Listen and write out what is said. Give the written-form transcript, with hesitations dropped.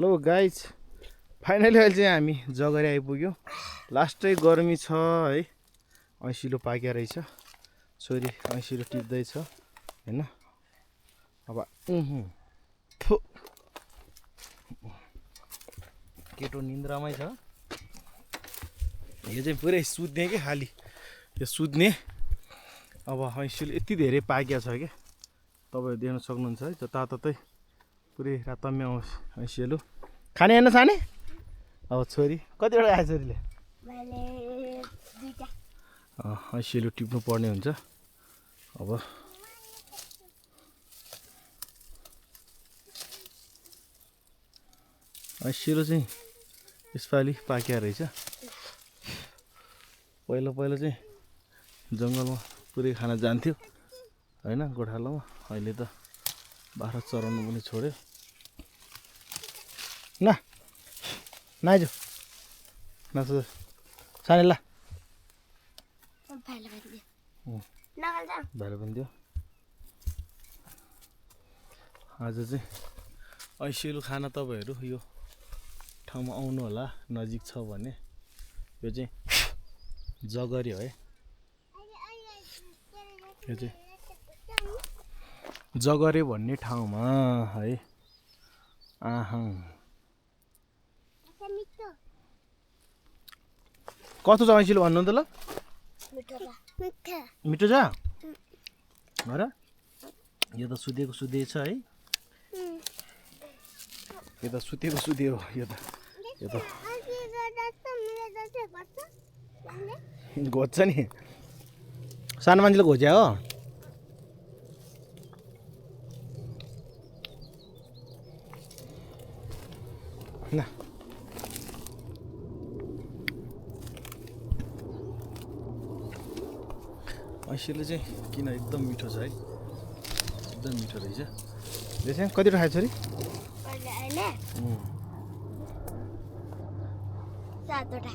लो guys finally अहिले चाहिँ हामी जगरी आइपुग्यो। लास्टै गर्मी छ है। ऐसिलो पाकेको रहेछ। छोरी ऐसिलो टिप्दैछ हैन। अब थु केटो निन्द्रामै छ। यो चाहिँ पुरै सुत्ने के खाली यो सुत्ने। अब ऐसिलो यति धेरै पाकेको छ के तपाईहरु देख्न सक्नुहुन्छ है। जताततै पुरै रातम्य ऐसिलो खाने हैन साने। अब छोरी कतिवटा आयो छोरीले? मैले दुईटा। ऐसिलो टिप्नु पर्ने हुन्छ। अब ऐसिलो चाहिँ यसपालि पाकेको रहेछ। पहिला पहिला चाहिँ जङ्गलमा पुरै खाना जान्थ्यो हैन गोठालोमा। अहिले त बाख्रा चराउनु पनि छोड्यो। ना नाइजो नासो साने ला भाइले पनि दियो। आज चाहिँ ऐसिलो खाना तपाईहरु यो ठाउँमा आउनु होला नजिक छ भने। यो चाहिँ जगरी हो है। यो चाहिँ जगरे भन्ने ठाउँमा है। कस्तो छ ऐसिलो भन्नु त ल? मिठो छ र? यो त सुतेको सुते छ है। यो त सुतेको सुते हो। यो त घोज्छ नि सानो मान्छेले घोज्या हो। ना ऐसिलो चाहिँ किन एकदम मिठो छ है। एकदम मिठो रहेछ। यो चाहिँ कति खायो छोरी? सातवटा।